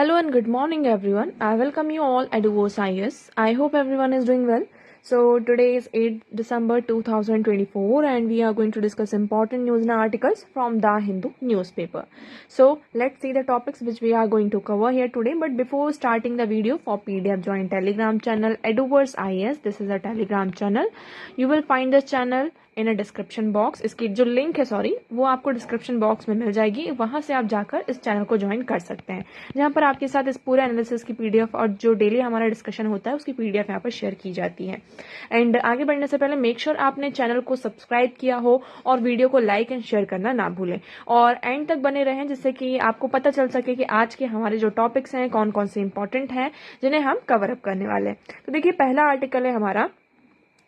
Hello and good morning everyone. I welcome you all at Uvos IS. I hope everyone is doing well. So today is 8 December 2024 and we are going to discuss important news and articles from The Hindu newspaper. So let's see the topics which we are going to cover here today. But before starting the video, for PDF join Telegram channel Eduverse IS. This is a Telegram channel. You will find this channel in a description box. इसकी जो link है वो आपको description box में मिल जाएगी. वहां से आप जाकर इस चैनल को ज्वाइन कर सकते हैं, जहां पर आपके साथ इस पूरे एनालिसिस की पीडीएफ और जो डेली हमारा डिस्कशन होता है उसकी पीडीएफ यहाँ पर शेयर की जाती है. एंड आगे बढ़ने से पहले मेक श्योर आपने चैनल को सब्सक्राइब किया हो और वीडियो को लाइक एंड शेयर करना ना भूलें और एंड तक बने रहें, जिससे कि आपको पता चल सके कि आज के हमारे जो टॉपिक्स हैं कौन कौन से इंपॉर्टेंट हैं जिन्हें हम कवर अप करने वाले हैं. तो देखिए, पहला आर्टिकल है हमारा,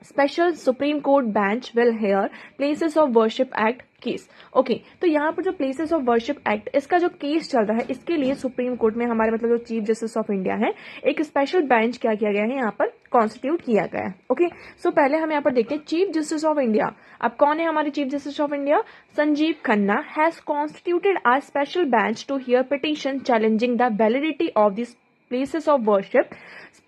special supreme court bench will hair places of worship act case. Okay, तो यहाँ पर जो प्लेसेस ऑफ वर्शिप एक्ट इसका जो केस चल रहा है, इसके लिए सुप्रीम कोर्ट में हमारे मतलब जो चीफ जस्टिस ऑफ इंडिया है, एक स्पेशल बेंच क्या किया गया है यहाँ पर कॉन्स्टिट्यूट किया गया है. ओके, सो पहले हम यहाँ पर देखते हैं चीफ जस्टिस ऑफ इंडिया. अब कौन है हमारे chief justice of India? Sanjiv Khanna has constituted a special bench to hear petition challenging the validity of this places of worship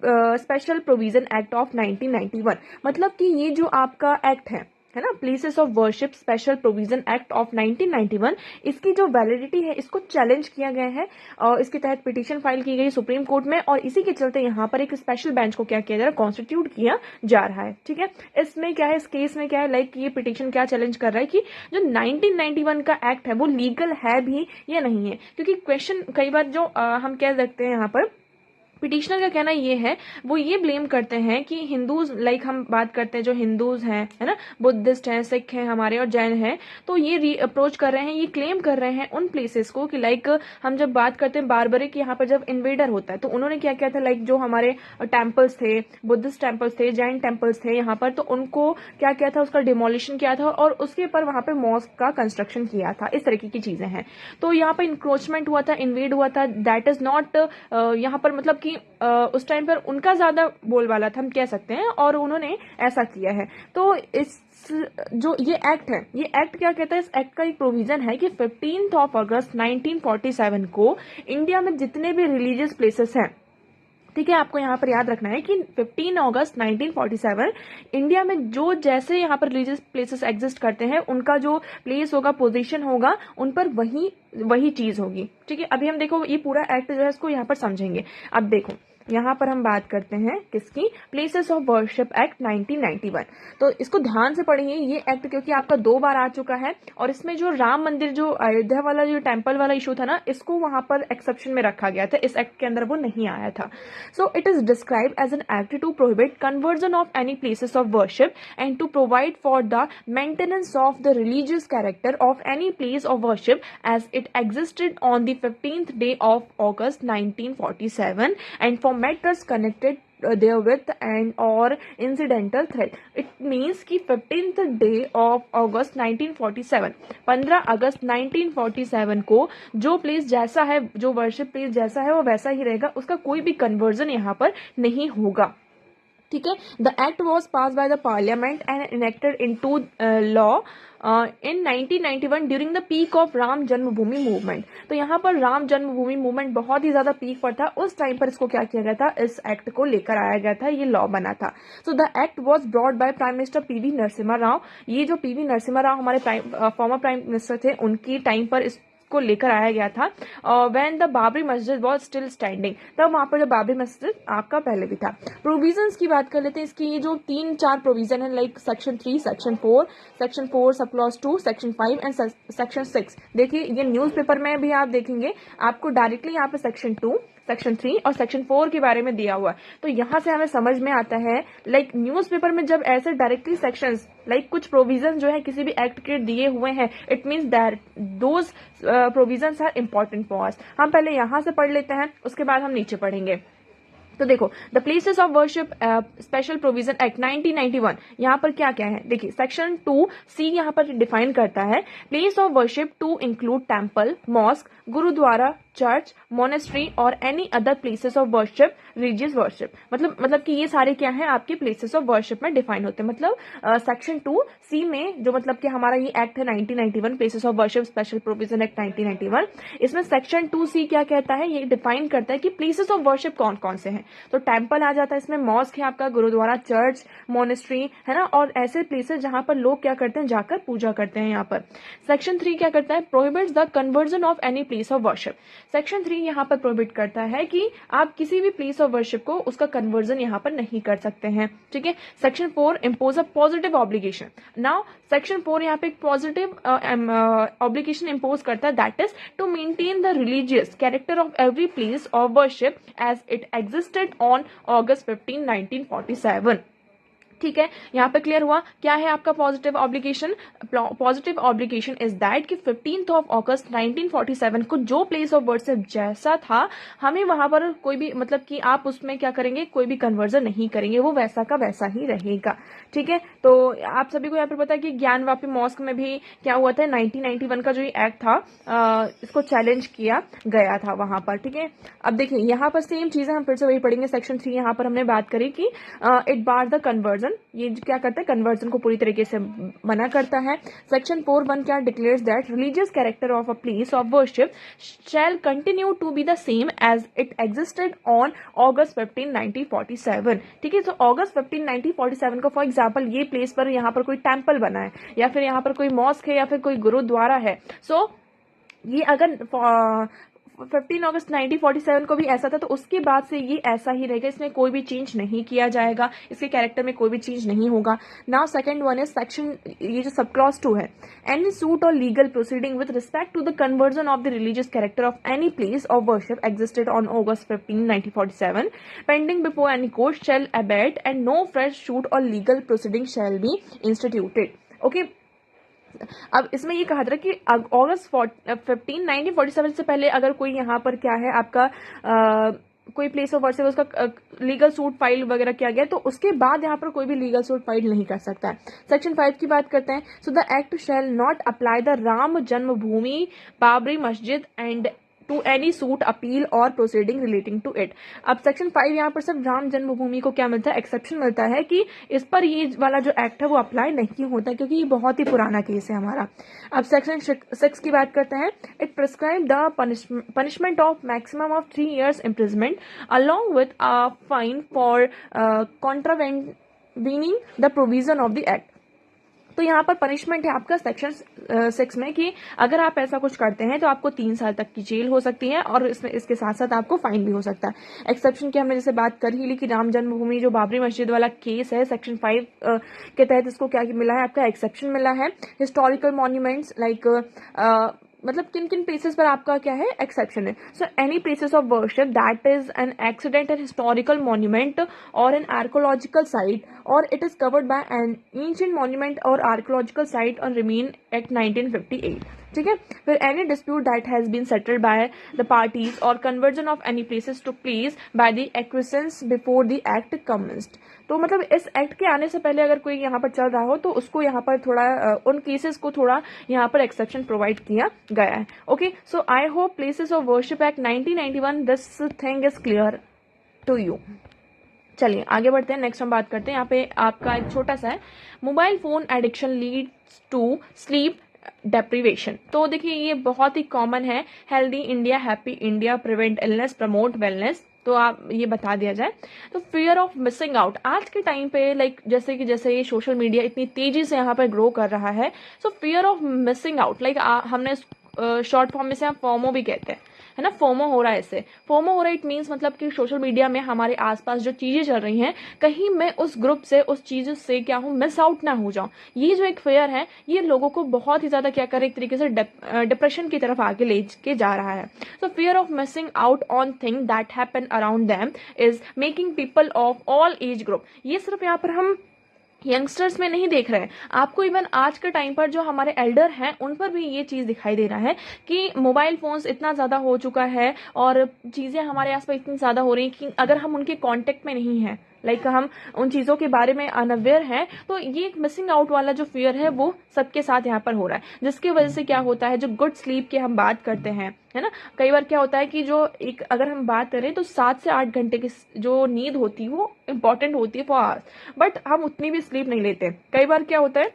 special provision act of 1991. मतलब कि ये जो आपका एक्ट है ना, places of worship special provision act of 1991, इसकी जो validity है इसको चैलेंज किया गया है और इसके तहत पिटीशन फाइल की गई सुप्रीम कोर्ट में, और इसी के चलते यहाँ पर एक स्पेशल बेंच को क्या किया जा रहा है, कॉन्स्टिट्यूट किया जा रहा है. ठीक है, इसमें क्या है, इस केस में क्या है, लाइक ये पिटीशन क्या चैलेंज कर रहा है कि जो 1991 का एक्ट है वो लीगल है भी या नहीं है. क्योंकि क्वेश्चन कई बार जो हम कह सकते हैं यहाँ पर पिटिशनर का कहना ये है, वो ये ब्लेम करते हैं कि हिंदूज, लाइक हम बात करते हैं जो हिंदूज हैं है ना, बुद्धिस्ट हैं, सिख हैं हमारे और जैन हैं, तो ये अप्रोच कर रहे हैं, ये क्लेम कर रहे हैं उन प्लेसेस को कि लाइक हम जब बात करते हैं बारबरिक, यहाँ पर जब इन्वेडर होता है तो उन्होंने क्या किया था, लाइक जो हमारे टेम्पल्स थे, बुद्धिस्ट टेम्पल्स थे, जैन टेम्पल्स थे यहाँ पर, तो उनको क्या किया था, उसका डिमोलिशन किया था और उसके ऊपर वहां पर मॉस्क का कंस्ट्रक्शन किया था. इस तरीके की चीजें हैं. तो यहाँ पर इंक्रोचमेंट हुआ था, इन्वेड हुआ था. दैट इज नॉट यहाँ पर मतलब कि उस टाइम पर उनका ज्यादा बोलबाला था, हम कह सकते हैं, और उन्होंने ऐसा किया है. तो इस जो ये एक्ट क्या कहता है, इस एक्ट का एक प्रोविजन है कि 15 अगस्त 1947 को इंडिया में जितने भी रिलीजियस प्लेसेस हैं, ठीक है, आपको यहाँ पर याद रखना है कि 15 अगस्त 1947 इंडिया में जो जैसे यहाँ पर रिलीजियस प्लेसेस एग्जिस्ट करते हैं, उनका जो प्लेस होगा, पोजीशन होगा, उन पर वही चीज होगी. ठीक है, अभी हम देखो ये पूरा एक्ट जो है इसको यहाँ पर समझेंगे. अब देखो यहाँ पर हम बात करते हैं किसकी, प्लेसेस ऑफ वर्शिप एक्ट 1991. तो इसको ध्यान से पढ़िए ये एक्ट, क्योंकि आपका 2 बार आ चुका है और इसमें जो राम मंदिर, जो अयोध्या वाला जो टेम्पल वाला इशू था ना, इसको वहां पर एक्सेप्शन में रखा गया था. इस एक्ट के अंदर वो नहीं आया था. So it is describe as an act to prohibit conversion of any places of worship and to provide for the maintenance of the religious character of any place of worship as it existed on the 15th day of August 1947 and for matters connected therewith and or incidental threat. It means कि 15th day of August 1947, 15 अगस्त 1947 को जो place जैसा है, जो worship place जैसा है वो वैसा ही रहेगा, उसका कोई भी कन्वर्जन यहाँ पर नहीं होगा. ठीक है, the act was pass by the parliament and enacted into law in 1991 during the peak of Ram Janmabhoomi movement. तो यहाँ पर राम जन्मभूमि मूवमेंट बहुत ही ज्यादा पीक पर था. उस टाइम पर इसको क्या किया गया था, इस एक्ट को लेकर आया गया था, ये लॉ बना था. सो the act was brought by prime minister PV Narasimha Rao. ये जो पीवी नरसिम्हा राव हमारे फॉर्मर प्राइम मिनिस्टर थे, उनकी टाइम पर इस को लेकर आया गया था. व्हेन द बाबरी मस्जिद वॉज स्टिल स्टैंडिंग, तब वहां पर जो बाबरी मस्जिद आपका पहले भी था. प्रोविजंस की बात कर लेते हैं. इसकी ये जो 3-4 प्रोविजन है, लाइक सेक्शन 3, सेक्शन 4 सब क्लॉज 2, सेक्शन 5 एंड सेक्शन 6. देखिए ये न्यूज़पेपर में भी आप देखेंगे, आपको डायरेक्टली यहाँ पे सेक्शन 2, सेक्शन 3 और सेक्शन 4 के बारे में दिया हुआ है. तो यहाँ से हमें समझ में आता है, लाइक न्यूज़पेपर में जब ऐसे डायरेक्टली सेक्शंस, लाइक कुछ प्रोविजन जो है किसी भी एक्ट के दिए हुए हैं, it means that those provisions are important for us. हम पहले यहाँ से पढ़ लेते हैं, उसके बाद हम नीचे पढ़ेंगे. तो देखो, the places of worship special provision act 1991, यहाँ पर क्या क्या है, देखिए सेक्शन 2C यहाँ पर डिफाइन करता है, place of worship to include temple, mosque, gurdwara, church, monastery और any other places of worship, religious worship. मतलब कि ये सारे क्या हैं, आपके प्लेसेस ऑफ वर्शिप में डिफाइन होते हैं। मतलब सेक्शन 2C में जो मतलब कि हमारा ये एक्ट है 1991, places of worship special provision act 1991, इसमें सेक्शन 2C क्या कहता है, ये डिफाइन करता है कि प्लेसेस ऑफ वर्शिप कौन कौन से हैं। तो टेम्पल आ जाता है इसमें, मॉस्क है आपका, गुरुद्वारा, चर्च, मोनेस्ट्री है ना, और ऐसे प्लेसेस जहां पर लोग क्या करते हैं, जाकर पूजा करते हैं। यहाँ पर सेक्शन 3 क्या करता है, prohibits the conversion of any place of worship. Section 3 यहाँ पर प्रोहिबिट करता है कि आप किसी भी प्लेस ऑफ वर्शिप को उसका कन्वर्जन यहाँ पर नहीं कर सकते हैं। ठीक है। Section 4 impose a positive obligation. Now section 4 यहाँ पे एक पॉजिटिव ऑब्लिगेशन इम्पोज करता है, that is to maintain the religious character of every place of worship as it existed on August 15, 1947। ठीक है, यहाँ पे क्लियर हुआ क्या है आपका positive obligation. Positive obligation is that कि 15 अगस्त 1947 को जो प्लेस ऑफ वर्शिप जैसा था, हमें वहां पर कोई भी मतलब कि आप उसमें क्या करेंगे, कोई भी कन्वर्जन नहीं करेंगे, वो वैसा का वैसा ही रहेगा। ठीक है, तो आप सभी को यहाँ पर पता है कि ज्ञानवापी मॉस्क में भी क्या हुआ था, 1991 का जो ये एक्ट था, इसको चैलेंज किया गया था वहां पर। ठीक है, अब देखिए यहाँ पर सेम चीजें हम फिर से वही पढ़ेंगे। सेक्शन 3 यहाँ पर हमने बात करी कि इट बार द कन्वर्जन, ये क्या करता है, कन्वर्जन को पूरी तरीके से मना करता है। सेक्शन 4(1) क्या declares that religious character of a place of worship shall continue to be the same as it existed on August 15, 1947। ठीक है, तो August 15, 1947 को फॉर एग्जाम्पल ये प्लेस पर यहाँ पर कोई टेम्पल बना है, या फिर यहाँ पर कोई मॉस्क है, या फिर कोई गुरुद्वारा है। सो ये अगर 15 अगस्त 1947 को भी ऐसा था, तो उसके बाद से ये ऐसा ही रहेगा, इसमें कोई भी चेंज नहीं किया जाएगा, इसके कैरेक्टर में कोई भी चेंज नहीं होगा। Now second one is section, ये जो सब क्लॉज 2 है, एनी सूट और legal proceeding with respect to the conversion of the religious character of any place of worship existed on August 15, 1947 pending before any court shall abate and no fresh suit और legal proceeding shall be instituted. Okay, अब इसमें ये कहा था कि August 15, 1947 से पहले अगर कोई यहाँ पर क्या है आपका कोई प्लेस ऑफ वर्शिप उसका लीगल सूट फाइल वगैरह किया गया, तो उसके बाद यहाँ पर कोई भी लीगल सूट फाइल नहीं कर सकता है। सेक्शन 5 की बात करते हैं। So the act shall not apply the Ram Janmabhoomi, Babri Masjid and to any suit, appeal और प्रोसीडिंग रिलेटिंग टू इट। अब सेक्शन 5 यहाँ पर सिर्फ राम जन्मभूमि को क्या मिलता है, एक्सेप्शन मिलता है कि इस पर ये वाला जो एक्ट है वो अप्लाई नहीं होता, क्योंकि ये बहुत ही पुराना केस है हमारा। अब सेक्शन 6 की बात करते हैं। It prescribe the punishment of maximum of 3 years imprisonment along with a fine for contravening the provision of the act। तो यहाँ पर पनिशमेंट है आपका सेक्शन 6 में कि अगर आप ऐसा कुछ करते हैं तो आपको 3 साल तक की जेल हो सकती है, और इसमें इसके साथ साथ आपको फाइन भी हो सकता है। एक्सेप्शन की हमने जैसे बात कर ही ली कि राम जन्मभूमि जो बाबरी मस्जिद वाला केस है, सेक्शन 5 के तहत इसको क्या मिला है, आपका एक्सेप्शन मिला है। हिस्टोरिकल मॉन्यूमेंट्स लाइक मतलब किन किन प्लेसेस पर आपका क्या है, एक्सेप्शन है। So any places of worship that is an accident and historical monument और एन आर्कोलॉजिकल साइट और it is covered by an ancient monument और archaeological site on remain act 1958। ठीक है, फिर any dispute that has been settled by the parties और conversion of any places to place by the acquisitions before the act commenced. तो मतलब इस act के आने से पहले अगर कोई यहाँ पर चल रहा हो तो उसको यहाँ पर थोड़ा उन केसेस को थोड़ा यहाँ पर एक्सेप्शन प्रोवाइड किया गया है। Okay, so I hope places of worship act 1991 this thing is clear to you. चलिए आगे बढ़ते हैं, नेक्स्ट हम बात करते हैं। यहाँ पे आपका एक छोटा सा है, mobile phone addiction leads to sleep deprivation. तो देखिए ये बहुत ही कॉमन है। Healthy India, happy India, prevent illness, promote wellness. तो आप ये बता दिया जाए तो फियर ऑफ मिसिंग आउट आज के टाइम पे लाइक जैसे ये सोशल मीडिया इतनी तेजी से यहाँ पर ग्रो कर रहा है, सो fear of missing out like हमने शॉर्ट फॉर्म में से हम फोमो भी कहते हैं, है ना। फोमो हो रहा है, इससे फोमो हो रहा है, इट मीन्स मतलब कि सोशल मीडिया में हमारे आसपास जो चीजें चल रही हैं, कहीं मैं उस ग्रुप से उस चीज से क्या हूं, मिस आउट ना हो जाऊं। ये जो एक फेयर है ये लोगों को बहुत ही ज्यादा क्या करे, एक तरीके से डिप्रेशन की तरफ आगे ले के जा रहा है। सो fear of missing out on thing that happen around them is making people of all age group. ये सिर्फ यहाँ पर हम यंगस्टर्स में नहीं देख रहे हैं, आपको इवन आज के टाइम पर जो हमारे एल्डर हैं उन पर भी ये चीज दिखाई दे रहा है कि मोबाइल फोन्स इतना ज्यादा हो चुका है और चीजें हमारे आसपास इतनी ज्यादा हो रही हैं कि अगर हम उनके कांटेक्ट में नहीं हैं लाइक हम उन चीज़ों के बारे में अनअवेयर हैं, तो ये एक मिसिंग आउट वाला जो फियर है वो सबके साथ यहाँ पर हो रहा है, जिसकी वजह से क्या होता है, जो गुड स्लीप की हम बात करते हैं, है ना, कई बार क्या होता है कि जो एक अगर हम बात करें तो 7 से 8 घंटे की जो नींद होती है वो इंपॉर्टेंट होती है फॉर आवर्स, बट हम उतनी भी स्लीप नहीं लेते। कई बार क्या होता है,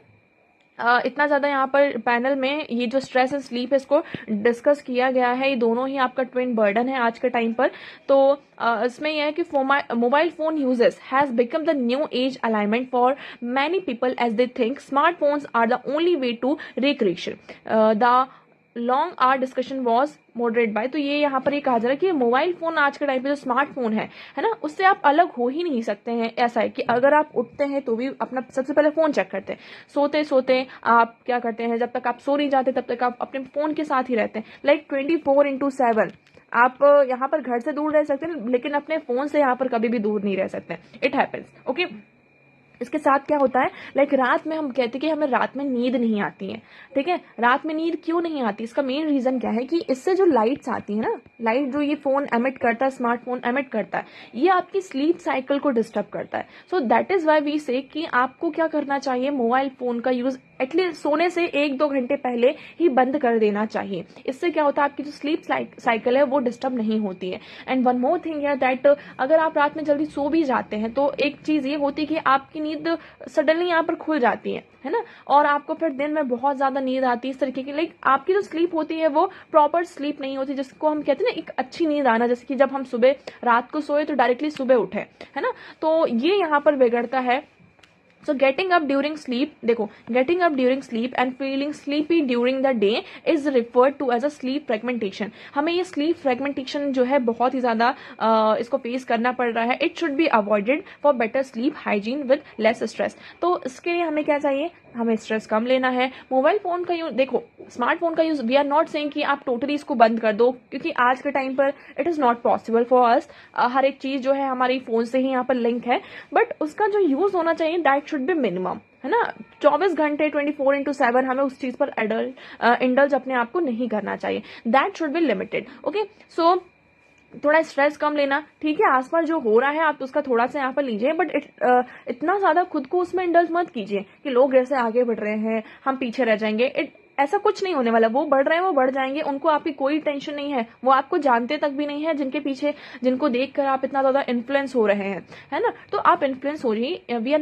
इतना ज़्यादा यहाँ पर पैनल में ये जो स्ट्रेस एंड स्लीप है इसको डिस्कस किया गया है, ये दोनों ही आपका ट्विन बर्डन है आज के टाइम पर। तो इसमें यह है कि mobile phone uses has become the new age alignment for many people as they think smartphones are the only way to recreation. The long are discussion was moderate by, तो ये यहाँ पर ये कहा जा रहा है कि मोबाइल फोन आज के टाइम पे जो स्मार्टफोन है ना, उससे आप अलग हो ही नहीं सकते हैं। ऐसा है कि अगर आप उठते हैं तो भी अपना सबसे पहले फोन चेक करते हैं, सोते सोते आप क्या करते हैं, जब तक आप सो नहीं जाते तब तक आप अपने फोन के साथ ही रहते हैं, लाइक 24/7। आप यहाँ पर घर से दूर रह सकते हैं लेकिन अपने फोन से यहाँ पर कभी भी दूर नहीं रह सकते। It happens, okay. इसके साथ क्या होता है, लाइक रात में हम कहते हैं कि हमें रात में नींद नहीं आती है, ठीक है। रात में नींद क्यों नहीं आती, इसका मेन रीजन क्या है कि इससे जो लाइट्स आती है ना, लाइट जो ये फोन एमिट करता है, स्मार्टफोन एमिट करता है, ये आपकी स्लीप साइकिल को डिस्टर्ब करता है। So that is why we say कि आपको क्या करना चाहिए, मोबाइल फोन का यूज एटलीस्ट सोने से 1-2 घंटे पहले ही बंद कर देना चाहिए। इससे क्या होता है, आपकी जो स्लीप साइकिल है वो डिस्टर्ब नहीं होती है। एंड वन मोर थिंग है दैट अगर आप रात में जल्दी सो भी जाते हैं तो एक चीज ये होती है कि आपकी नींद सडनली यहाँ पर खुल जाती है ना, और आपको फिर दिन में बहुत ज्यादा नींद आती है इस तरीके की, लाइक आपकी जो स्लीप होती है वो प्रॉपर स्लीप नहीं होती, जिसको हम कहते हैं ना एक अच्छी नींद आना, जैसे कि जब हम सुबह रात को सोए तो डायरेक्टली सुबह उठे, है ना, तो ये यहाँ पर बिगड़ता है। So getting up during sleep, देखो getting up during sleep and feeling sleepy during the day is referred to as a sleep fragmentation। हमें ये sleep fragmentation जो है बहुत ही ज़्यादा इसको फेस करना पड़ रहा है। It should be avoided for better sleep hygiene with less stress। तो इसके लिए हमें क्या चाहिए, हमें स्ट्रेस कम लेना है। मोबाइल फोन का यूज, देखो स्मार्टफोन का use, we are not saying कि आप टोटली इसको बंद कर दो, क्योंकि आज के टाइम पर it is not possible for us. हर एक चीज जो है हमारी फोन से ही यहाँ पर लिंक है, बट उसका जो यूज होना चाहिए दैट शुड बी मिनिमम, है ना। 24 घंटे 24/7 हमें उस चीज पर इंडल्ज अपने आप को नहीं करना चाहिए, that should be limited, okay. So थोड़ा स्ट्रेस कम लेना, ठीक है, आसपास जो हो रहा है आप उसका थोड़ा सा यहाँ पर लीजिए, बट इतना ज्यादा खुद को उसमें इंडल्ज मत कीजिए कि लोग ऐसे आगे बढ़ रहे हैं हम पीछे रह जाएंगे। ऐसा कुछ नहीं होने वाला, वो बढ़ रहे हैं वो बढ़ जाएंगे, उनको आपकी कोई टेंशन नहीं है, वो आपको जानते तक भी नहीं है, जिनके पीछे जिनको देखकर आप इतना ज्यादा इन्फ्लुएंस हो रहे हैं, है ना। तो आप इन्फ्लुएंस हो जाइए, वी आर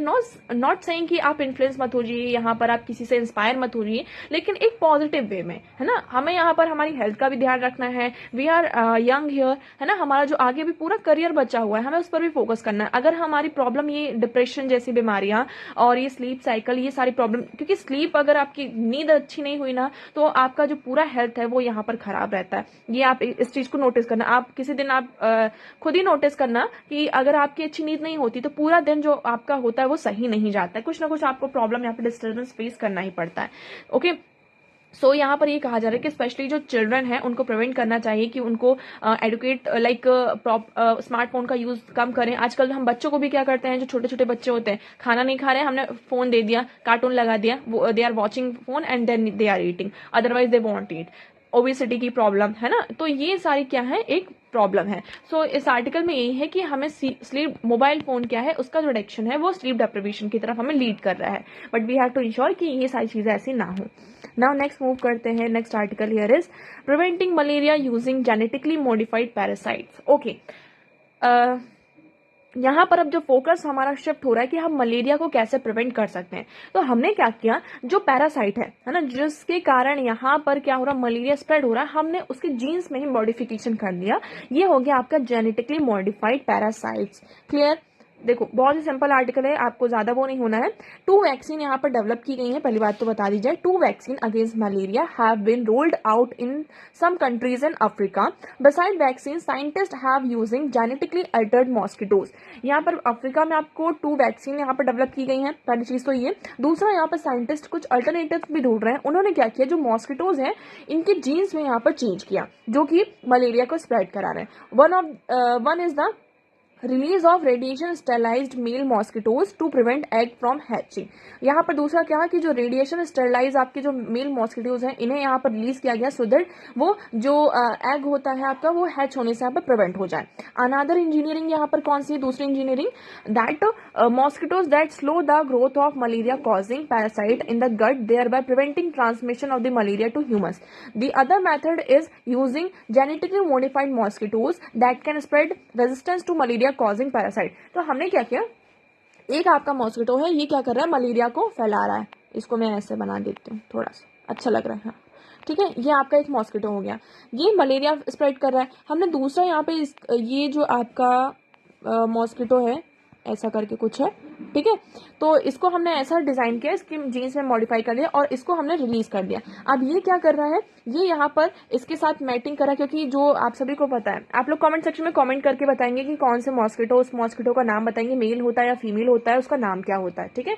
नॉट सेइंग कि आप इन्फ्लुएंस मत हो जाइए, यहाँ पर आप किसी से इंस्पायर मत हो जाइए, लेकिन एक पॉजिटिव वे में, है ना। हमें यहाँ पर हमारी हेल्थ का भी ध्यान रखना है, वी आर यंग हियर, है ना, हमारा जो आगे भी पूरा करियर बचा हुआ है, हमें उस पर भी फोकस करना है। अगर हमारी प्रॉब्लम ये डिप्रेशन जैसी बीमारियां और ये स्लीप साइकिल, ये सारी प्रॉब्लम, क्योंकि स्लीप अगर आपकी नींद अच्छी नहीं हुई ना तो आपका जो पूरा हेल्थ है वो यहाँ पर खराब रहता है। ये आप इस चीज को नोटिस करना, आप किसी दिन आप खुद ही नोटिस करना कि अगर आपकी अच्छी नींद नहीं होती तो पूरा दिन जो आपका होता है वो सही नहीं जाता है, कुछ ना कुछ आपको प्रॉब्लम यहाँ पर डिस्टर्बेंस फेस करना ही पड़ता है, ओके। सो यहाँ पर ये कहा जा रहा है कि स्पेशली जो चिल्ड्रन है उनको प्रिवेंट करना चाहिए कि उनको एडुकेट लाइक स्मार्टफोन का यूज कम करें। आजकल हम बच्चों को भी क्या करते हैं, जो छोटे छोटे बच्चे होते हैं खाना नहीं खा रहे हैं, हमने फोन दे दिया, कार्टून लगा दिया, they are watching phone and then they are eating, otherwise they won't eat. Obesity की प्रॉब्लम है ना, तो ये सारी क्या है, एक प्रॉब्लम है। सो इस आर्टिकल में यही है कि हमें स्लीप, मोबाइल फोन क्या है उसका जो एडिक्शन है वो स्लीप डेप्रिवेशन की तरफ हमें लीड कर रहा है, but we have to ensure कि ये सारी चीजें ऐसी ना हो। नाउ नेक्स्ट मूव करते हैं, next article here is preventing malaria using genetically modified parasites, okay. यहाँ पर अब जो फोकस हमारा शिफ्ट हो रहा है कि हम मलेरिया को कैसे प्रिवेंट कर सकते हैं। तो हमने क्या किया, जो पैरासाइट है ना, जिसके कारण यहाँ पर क्या हो रहा है, मलेरिया स्प्रेड हो रहा है, हमने उसके जीन्स में ही मॉडिफिकेशन कर दिया। ये हो गया आपका जेनेटिकली मॉडिफाइड पैरासाइट्स, क्लियर। देखो बहुत ही सिंपल आर्टिकल है, आपको ज्यादा वो नहीं होना है। 2 वैक्सीन यहाँ पर डेवलप की गई है, पहली बात तो बता दी जाए। 2 vaccine against malaria have been rolled out in some countries in Africa. Beside vaccine scientist have using genetically altered mosquitoes. यहाँ पर अफ्रीका में आपको 2 वैक्सीन यहाँ पर डेवलप की गई है, पहली चीज तो ये। दूसरा, यहाँ पर साइंटिस्ट कुछ अल्टरनेटिव भी ढूंढ रहे हैं। उन्होंने क्या किया, जो मॉस्किटोज हैं इनके जीन्स में यहाँ पर चेंज किया, जो कि मलेरिया को स्प्रेड करा रहे हैं। One is the release of radiation sterilized male mosquitoes to prevent egg from hatching. यहाँ पर दूसरा क्या है कि जो रेडिएशन स्टेरलाइज आपके जो मेल मॉस्किटोज हैं इन्हें यहाँ पर रिलीज किया गया सो दैट वो जो एग होता है आपका वो हैच होने से यहाँ पर प्रिवेंट हो जाए। अनदर इंजीनियरिंग यहाँ पर कौन सी है, दूसरी engineering, that mosquitoes that slow the growth of malaria causing parasite in the gut there by preventing transmission of the malaria to humans. The other method is using genetically modified mosquitoes that can spread resistance to malaria causing parasite. तो हमने क्या किया, एक आपका mosquito है, ये क्या कर रहा है, मलेरिया को फैला रहा है। इसको मैं ऐसे बना देती हूँ, थोड़ा सा अच्छा लग रहा है, ठीक है। ये आपका एक मॉस्किटो हो गया, ये मलेरिया स्प्रेड कर रहा है। हमने दूसरा यहाँ पे ये जो आपका मॉस्किटो है ऐसा करके कुछ है, ठीक है, तो इसको हमने ऐसा डिजाइन किया, इसके जीन्स में मॉडिफाई कर दिया और इसको हमने रिलीज कर दिया। अब ये क्या कर रहा है, ये यहाँ पर इसके साथ मैटिंग करा, क्योंकि जो आप सभी को पता है, आप लोग कमेंट सेक्शन में कमेंट करके बताएंगे कि कौन से मॉस्किटो, उस मॉस्किटो का नाम बताएंगे, मेल होता है या फीमेल होता है, उसका नाम क्या होता है, ठीक है।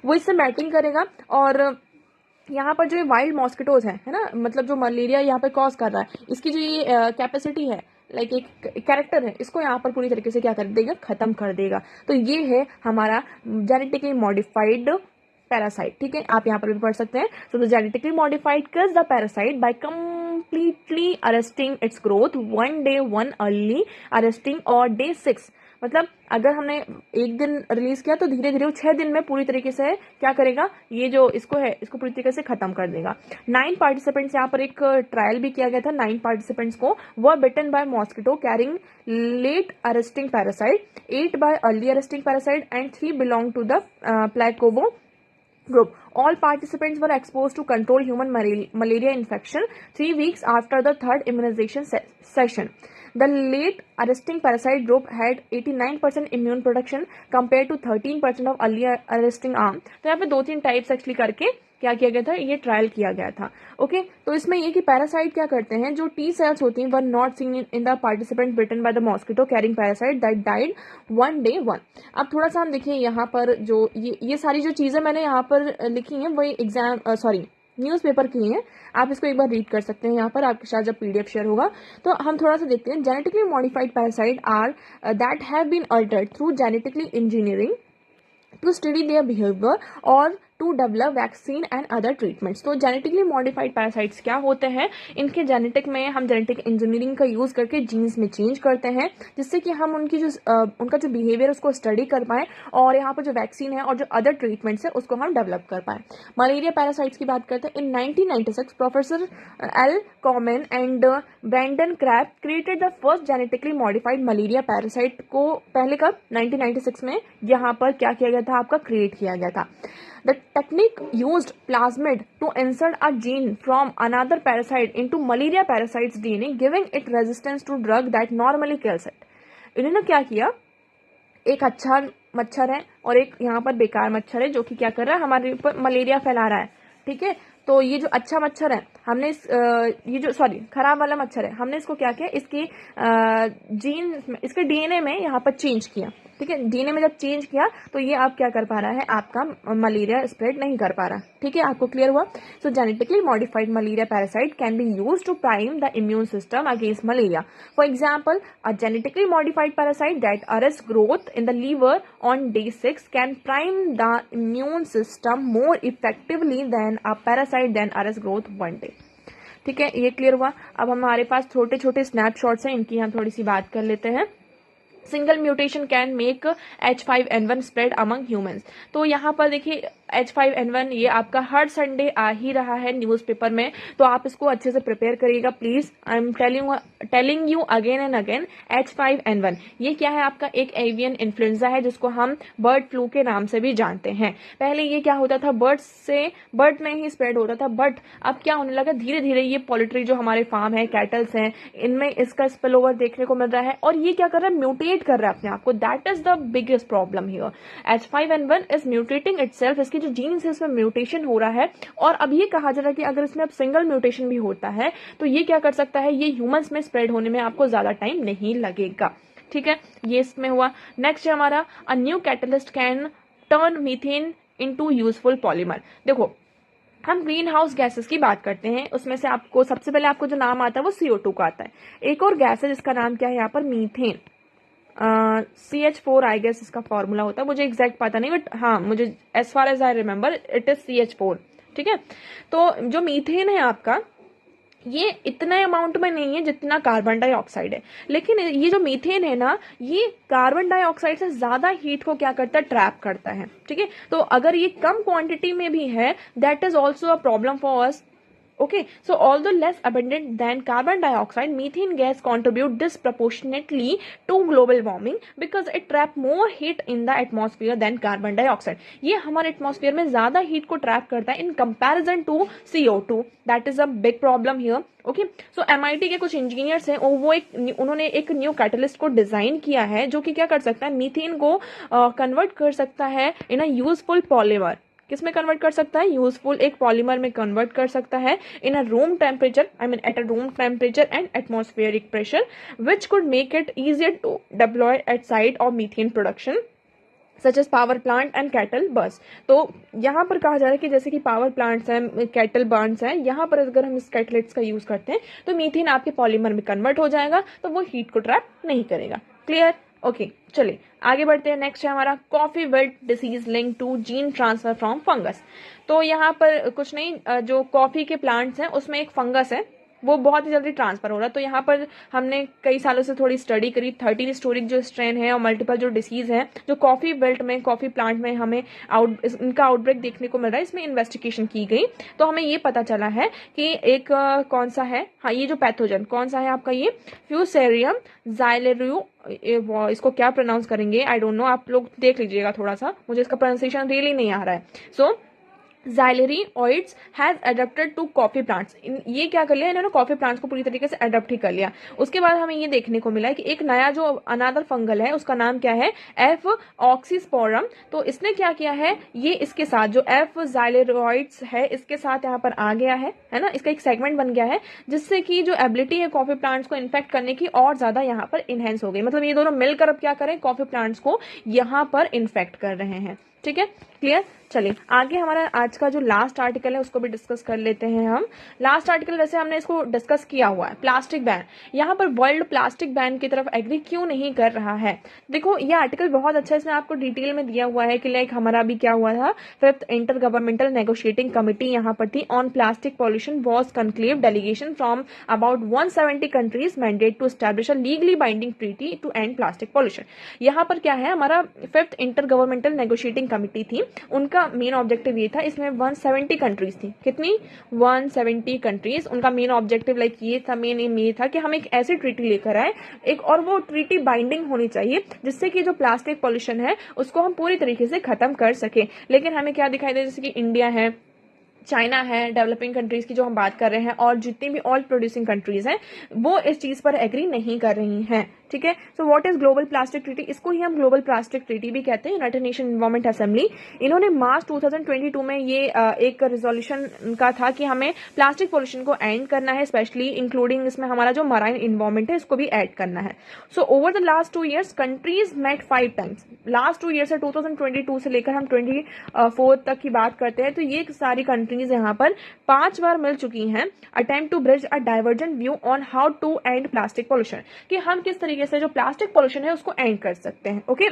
वो इससे मैटिंग करेगा और यहाँ पर जो वाइल्ड मॉस्किटोज है ना, मतलब जो मलेरिया यहाँ पे कॉज कर रहा है, इसकी जो ये कैपेसिटी है, लाइक एक कैरेक्टर है, इसको यहाँ पर पूरी तरीके से क्या कर देगा, खत्म कर देगा। तो ये है हमारा जेनेटिकली मॉडिफाइड पैरासाइट, ठीक है, आप यहाँ पर भी पढ़ सकते हैं। So the genetically modified kills the parasite by completely arresting its growth one day one early arresting और डे 6। मतलब अगर हमने एक दिन रिलीज किया तो धीरे धीरे 6 दिन में पूरी तरीके से क्या करेगा, ये जो इसको है इसको पूरी तरीके से खत्म कर देगा। 9 पार्टिसिपेंट्स, यहाँ पर एक ट्रायल भी किया गया था, 9 पार्टिसिपेंट्स को were bitten by mosquito carrying late arresting parasite, 8 by early arresting parasite and 3 belong to the placebo group. All participants were exposed to control human malaria infection 3 weeks after the third immunization session. The late arresting parasite group had 89% immune production compared to 13% of early arresting arm. तो यहाँ पे 2-3 types actually करके क्या किया गया था, ये trial किया गया था। ओके, तो इसमें ये कि पैरासाइट क्या करते हैं, जो टी सेल्स होती हैं were not seen in the participant bitten by the mosquito carrying parasite that died one day one. अब थोड़ा सा हम देखिए यहाँ पर जो ये सारी जो चीजें मैंने यहाँ पर लिखी हैं वही न्यूज़पेपर की हैं, आप इसको एक बार रीड कर सकते हैं, यहाँ पर आपके साथ जब पीडीएफ शेयर होगा। तो हम थोड़ा सा देखते हैं। Genetically modified parasite are that have been altered through genetically engineering to study their behaviour और to develop vaccine and other treatments. तो जेनेटिकली मॉडिफाइड पैरासाइट्स क्या होते हैं, इनके जेनेटिक में हम जेनेटिक इंजीनियरिंग का यूज करके जीन्स में चेंज करते हैं, जिससे कि हम उनकी जो उनका जो बिहेवियर उसको स्टडी कर पाए और यहाँ पर जो वैक्सीन है और जो अदर ट्रीटमेंट्स है उसको हम डेवलप कर पाए। मलेरिया पैरासाइट्स की बात करते हैं। In 1996 professor Al Common and Brandon Crap created the first genetically modified malaria parasite को पहले कब 1996 में यहाँ पर क्या किया गया था, आपका क्रिएट किया गया था। The technique used plasmid to insert a gene from another parasite into malaria parasite's DNA, giving it resistance to drug that normally kills it. इन्होंने क्या किया, एक अच्छा मच्छर है और एक यहाँ पर बेकार मच्छर है जो कि क्या कर रहा है, हमारे ऊपर मलेरिया फैला रहा है, ठीक है। तो ये जो अच्छा मच्छर है, हमने ये जो खराब वाला मच्छर है, हमने इसको क्या किया, इसकी जीन इसके डीएनए में यहाँ पर चेंज किया, ठीक है। डीएनए में जब चेंज किया तो ये आप क्या कर पा रहा है, आपका मलेरिया स्प्रेड नहीं कर पा रहा, ठीक है। आपको क्लियर हुआ। So genetically modified malaria parasite can be used to prime the immune system against malaria. For example, a genetically modified parasite that arrest growth in the liver on day 6 can prime the immune system more effectively than a parasite then arrest growth one day, ठीक है। ये clear हुआ। अब हमारे पास छोटे छोटे snapshots हैं, इनकी हम थोड़ी सी बात कर लेते हैं। Single mutation can make H5N1 spread among humans. तो यहाँ पर देखिए H5N1 ये आपका हर संडे आ ही रहा है न्यूज़पेपर में, तो आप इसको अच्छे से प्रिपेयर करिएगा please. I am telling you again and again, H5N1 ये क्या है, आपका एक एवियन इन्फ्लुएंजा है जिसको हम बर्ड फ्लू के नाम से भी जानते हैं। पहले ये क्या होता था, बर्ड में ही स्प्रेड होता था, बट अब क्या होने लगा, धीरे धीरे ये पोल्ट्री जो हमारे फार्म है, कैटल्स हैं, इनमें इसका स्पिल ओवर देखने को मिल रहा है और ये क्या कर रहा है, म्यूटेट कर रहा है अपने आप को। That is the biggest problem here. H5N1 is mutating itself, इसकी जो जीन्स है इसमें म्यूटेशन हो रहा है। और अब ये कहा जा रहा है कि अगर इसमें अब सिंगल म्यूटेशन भी होता है तो ये क्या कर सकता है, ये ह्यूमंस में स्प्रेड होने में आपको ज्यादा टाइम नहीं लगेगा, ठीक है। ये इसमें हुआ। नेक्स्ट है हमारा, a new catalyst can turn methane into useful polymer. देखो हम ग्रीन हाउस गैसेस की बात करते हैं, उसमें से आपको सबसे पहले आपको जो नाम आता है वो CO2 का आता है। एक और गैस है जिसका नाम क्या है यहाँ पर, मीथेन। CH4 आई गेस इसका फॉर्मूला होता है, मुझे एग्जैक्ट पता नहीं, बट हाँ मुझे as far as I remember it is CH4। ठीक है, तो जो मीथेन है आपका, ये इतना अमाउंट में नहीं है जितना कार्बन डाइऑक्साइड है, लेकिन ये जो मीथेन है ना, ये कार्बन डाइऑक्साइड से ज्यादा हीट को क्या करता है, ट्रैप करता है। ठीक है, तो अगर ये कम क्वांटिटी में भी है, that is also a problem for us. Okay, so although less abundant than carbon dioxide, methane gas contribute disproportionately to global warming because it trap more heat in the atmosphere than carbon dioxide. ये हमारे atmosphere में ज्यादा heat को trap करता है in comparison to CO2. That is a big problem here. Okay, so MIT के कुछ engineers हैं, उन्होंने एक न्यू कैटलिस्ट को डिजाइन किया है जो कि क्या कर सकता है, मीथेन को कन्वर्ट कर सकता है इन अ यूजफुल पॉलीमर। किस में कन्वर्ट कर सकता है, यूजफुल एक पॉलीमर में कन्वर्ट कर सकता है in a room temperature, I mean at a room temperature and atmospheric pressure, which could make it easier to deploy at site of methane production such as power plant and cattle barns. तो यहाँ पर कहा जा रहा है कि जैसे कि पावर प्लांट्स हैं, कैटल बर्न्स हैं, यहाँ पर अगर हम इस कैटलिस्ट का यूज करते हैं तो मीथेन आपके पॉलीमर में कन्वर्ट हो जाएगा, तो वो हीट को ट्रैप नहीं करेगा। क्लियर? ओके, चलिए आगे बढ़ते हैं। नेक्स्ट है हमारा coffee wilt disease link to gene transfer from fungus. तो यहाँ पर कुछ नहीं, जो कॉफी के प्लांट्स हैं उसमें एक फंगस है, वो बहुत ही जल्दी ट्रांसफर हो रहा है। तो यहाँ पर हमने कई सालों से थोड़ी स्टडी करी, 30 हिस्टोरिक जो स्ट्रेन है और मल्टीपल जो डिसीज है जो कॉफी बेल्ट में, कॉफी प्लांट में हमें इनका आउटब्रेक देखने को मिल रहा है, इसमें इन्वेस्टिगेशन की गई तो हमें ये पता चला है कि एक कौन सा है, हाँ ये जो पैथोजन कौन सा है आपका, ये फ्यूसेरियम ज़ाइलेरियो, इसको क्या प्रोनाउंस करेंगे आई डोंट नो, आप लोग देख लीजिएगा थोड़ा सा, मुझे इसका प्रोनाउंसिएशन रियली नहीं आ रहा है। सो Xylary oids has adapted to coffee plants। ये क्या कर लिया इन्होंने, कॉफी प्लांट्स को पूरी तरीके से अडॉप्ट ही कर लिया। उसके बाद हमें ये देखने को मिला है कि एक नया जो अनादर फंगल है उसका नाम क्या है, F. ऑक्सीस्पोरम। तो इसने क्या किया है, ये इसके साथ जो F. ज़ाइलेरॉइड्स है इसके साथ यहाँ पर आ गया है ना, इसका एक सेगमेंट बन गया है, जिससे कि जो एबिलिटी है कॉफी प्लांट्स को इन्फेक्ट करने की और ज्यादा यहाँ पर इनहेंस हो गई। मतलब ये दोनों मिलकर अब क्या करें, कॉफी प्लांट्स को यहाँ पर इन्फेक्ट कर रहे हैं। ठीक है, क्लियर? चलिए आगे हमारा आज का जो लास्ट आर्टिकल है उसको भी डिस्कस कर लेते हैं हम। लास्ट आर्टिकल वैसे हमने इसको डिस्कस किया हुआ है, प्लास्टिक बैन। यहाँ पर वर्ल्ड प्लास्टिक बैन की तरफ एग्री क्यों नहीं कर रहा है। देखो ये आर्टिकल बहुत अच्छा है, इसमें आपको डिटेल में दिया हुआ है कि लाइक हमारा भी क्या हुआ था, 5th inter governmental negotiating committee यहाँ पर थी on plastic pollution was conclave delegation from about 170 countries mandate to establish a legally binding treaty to end plastic pollution. यहाँ पर क्या है, हमारा 5th inter governmental negotiating committee थी, उनका मेन ऑब्जेक्टिव ये था, इसमें 170 कंट्रीज थी, कितनी 170 कंट्रीज। उनका मेन ऑब्जेक्टिव लाइक ये था, मेन एम ये था कि हम एक ऐसी ट्रीटी लेकर आए एक, और वो ट्रीटी बाइंडिंग होनी चाहिए जिससे कि जो प्लास्टिक पॉल्यूशन है उसको हम पूरी तरीके से खत्म कर सके। लेकिन हमें क्या दिखाई दे, जैसे कि इंडिया है, चाइना है, डेवलपिंग कंट्रीज की जो हम बात कर रहे हैं, और जितनी भी ऑयल प्रोड्यूसिंग कंट्रीज हैं वो इस चीज पर एग्री नहीं कर रही हैं। ठीक है, so what is global plastic treaty, इसको ही हम ग्लोबल प्लास्टिक ट्रीटी भी कहते हैं। यूनाइटेड नेशन एनवायरमेंट असेंबली, इन्होंने मार्च 2022 में ये एक रिजोल्यूशन का था कि हमें प्लास्टिक पोल्यूशन को एंड करना है, स्पेशली इंक्लूडिंग इसमें हमारा जो मराइन इन्वायरमेंट है इसको भी ऐड करना है। So over the last 2 years countries met 5 times। Last 2 years से 2022 से लेकर हम 24 तक की बात करते हैं, तो ये सारी कंट्रीज यहाँ पर 5 बार मिल चुकी हैं attempt to bridge a divergent view on how to end plastic pollution, कि हम किस तरीके से जो प्लास्टिक पोल्यूशन है उसको एंड कर सकते हैं। Okay,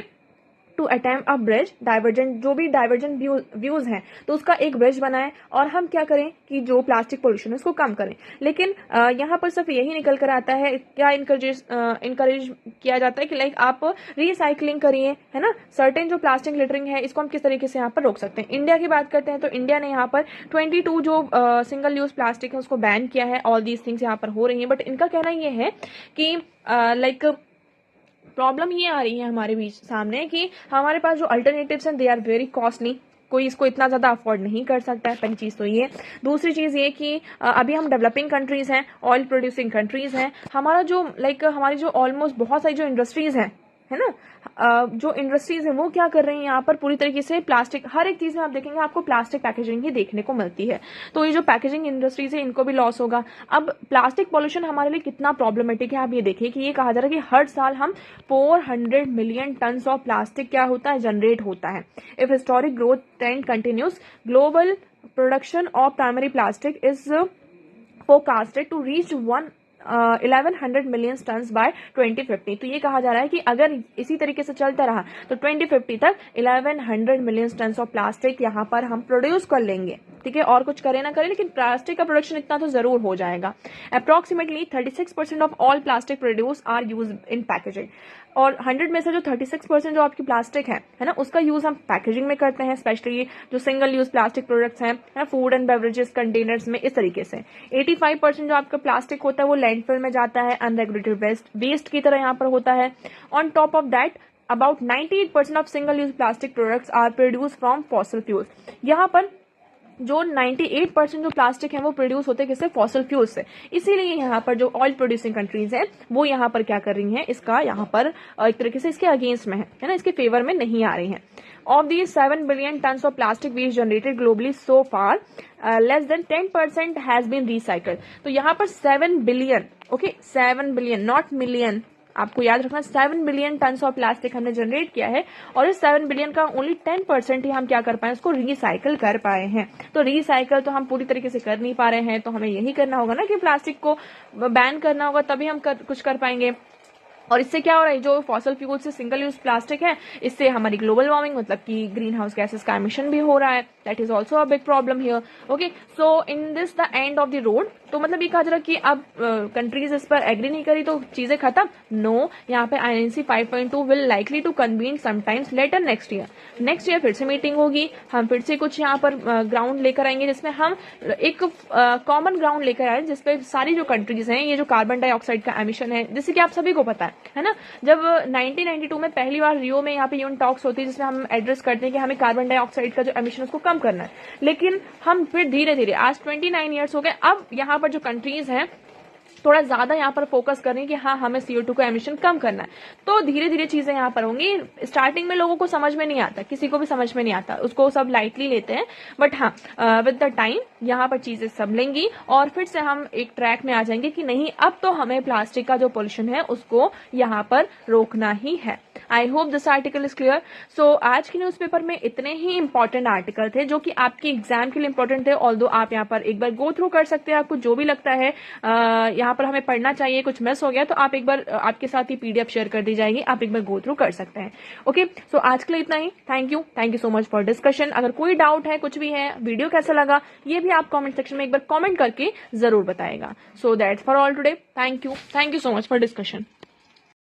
to attempt a bridge divergent, जो भी डाइवर्जेंट व्यूज हैं तो उसका एक ब्रिज बनाए और हम क्या करें कि जो प्लास्टिक पोल्यूशन है उसको कम करें। लेकिन यहाँ पर सिर्फ यही निकल कर आता है, क्या इनकरेज किया जाता है कि लाइक आप रिसाइकलिंग करिए, है ना, सर्टेन जो प्लास्टिक लिटरिंग है इसको हम किस तरीके से यहाँ पर रोक सकते हैं। इंडिया की बात करते हैं तो इंडिया ने यहाँ पर 22 जो सिंगल यूज प्लास्टिक है उसको बैन किया है। ऑल दीज थिंग्स यहाँ पर हो रही है, बट इनका कहना ये है कि लाइक प्रॉब्लम ये आ रही है हमारे बीच सामने कि हमारे पास जो अल्टरनेटिव्स हैं दे आर वेरी कॉस्टली, कोई इसको इतना ज्यादा अफोर्ड नहीं कर सकता है। पहली चीज तो ये, दूसरी चीज ये कि अभी हम डेवलपिंग कंट्रीज हैं, ऑयल प्रोड्यूसिंग कंट्रीज हैं, हमारा जो लाइक हमारी जो ऑलमोस्ट बहुत सारी जो इंडस्ट्रीज हैं, है ना, जो इंडस्ट्रीज है वो क्या कर रही हैं यहाँ पर पूरी तरीके से प्लास्टिक, हर एक चीज में आप देखेंगे आपको प्लास्टिक पैकेजिंग ही देखने को मिलती है। तो ये जो पैकेजिंग इंडस्ट्रीज है इनको भी लॉस होगा। अब प्लास्टिक पॉल्यूशन हमारे लिए कितना प्रॉब्लमेटिक है आप ये देखिए कि ये कहा जा रहा है कि हर साल हम 400 मिलियन टन ऑफ प्लास्टिक क्या होता है, जनरेट होता है। If historic growth trend continues, global production of primary plastic is forecasted to reach 1100 million ton by 2050। तो ये कहा जा रहा है कि अगर इसी तरीके से चलता रहा तो 2050 तक 1100 मिलियन टन ऑफ प्लास्टिक यहाँ पर हम प्रोड्यूस कर लेंगे। ठीक है, और कुछ करे ना करे लेकिन प्लास्टिक का प्रोडक्शन इतना तो जरूर हो जाएगा। Approximately 36% of all plastic produce are use in packaging. और 100 में से जो 36% जो आपकी प्लास्टिक है ना, उसका यूज हम पैकेजिंग में करते हैं, स्पेशली जो सिंगल यूज प्लास्टिक प्रोडक्ट्स हैं ना, फूड एंड बेवरेजेस कंटेनर्स में, इस तरीके से। 85% जो आपका प्लास्टिक होता है वो लैंडफिल में जाता है, अनरेगुलेटेड वेस्ट की तरह यहाँ पर होता है। On top of that about 98% of single use plastic products are produce from fossil fuels. यहाँ पर जो 98% जो प्लास्टिक है वो प्रोड्यूस होते हैं किससे? फॉसिल फ्यूल से। इसीलिए यहाँ पर जो ऑयल प्रोड्यूसिंग कंट्रीज हैं वो यहाँ पर क्या कर रही हैं, इसका यहाँ पर एक तरीके से इसके अगेंस्ट में है ना, इसके फेवर में नहीं आ रही हैं। Of the 7 billion tons of plastic waste generated globally so far, less than 10% has been recycled. तो यहाँ पर 7 billion, okay 7 billion not million, आपको याद रखना 7 बिलियन टन ऑफ प्लास्टिक हमने जनरेट किया है और इस 7 बिलियन का ओनली 10% ही हम क्या कर पाए, उसको रिसाइकल कर पाए हैं। तो रिसाइकल तो हम पूरी तरीके से कर नहीं पा रहे हैं, तो हमें यही करना होगा ना कि प्लास्टिक को बैन करना होगा, तभी हम कुछ कर पाएंगे। और इससे क्या हो रहा है, जो फॉसल फ्यूल से सिंगल यूज प्लास्टिक है, इससे हमारी ग्लोबल वार्मिंग मतलब कि ग्रीन हाउस गैसेस का एमिशन भी हो रहा है। That is also a big problem here. Okay, so in this the end of the road. तो मतलब ये कहा जा रहा है कि अब कंट्रीज इस पर एग्री नहीं करी तो चीजें खत्म। नो, यहाँ पे INC 5.2 will likely to convene sometimes later next year फिर से मीटिंग होगी। हम फिर से कुछ यहाँ पर ग्राउंड लेकर आएंगे जिसमें हम एक कॉमन ग्राउंड लेकर आए जिसपे सारी जो कंट्रीज हैं, ये जो कार्बन डाइऑक्साइड का एमिशन है, जैसे कि आप सभी को पता है ना, जब 1992 में पहली बार रियो में यहाँ पे यून टॉक्स होती है जिसमें हम एड्रेस करते हैं कि हमें कार्बन डाइऑक्साइड का जो एमिशन उसको कम करना है। लेकिन हम फिर धीरे धीरे, आज 29 ईयर्स हो गए, अब यहाँ पर जो कंट्रीज हैं थोड़ा ज्यादा यहाँ पर फोकस करें कि हाँ हमें CO2 का एमिशन कम करना है। तो धीरे धीरे चीजें यहाँ पर होंगी। स्टार्टिंग में लोगों को समझ में नहीं आता, किसी को भी समझ में नहीं आता, उसको सब लाइटली लेते हैं, बट हाँ विद द टाइम यहाँ पर चीजें संभलेंगी और फिर से हम एक ट्रैक में आ जाएंगे कि नहीं, अब तो हमें प्लास्टिक का जो पोल्यूशन है उसको यहाँ पर रोकना ही है। I hope this article is clear. So आज की न्यूज़पेपर में इतने ही इंपॉर्टेंट आर्टिकल थे जो कि आपके एग्जाम के लिए इंपॉर्टेंट थे। ऑल्दो आप यहाँ पर एक बार गो थ्रू कर सकते हैं, आपको जो भी लगता है यहाँ पर हमें पढ़ना चाहिए, कुछ मिस हो गया तो आप एक बार, आपके साथ ही PDF शेयर कर दी जाएगी, आप एक बार गो थ्रू कर सकते हैं। ओके, सो आज के लिए इतना ही। Thank you so much for discussion. अगर कोई डाउट है, कुछ भी है, वीडियो कैसा लगा, ये भी आप कॉमेंट सेक्शन में एक बार कॉमेंट करके जरूर बताएगा। So that's for all today. Thank you so much for discussion.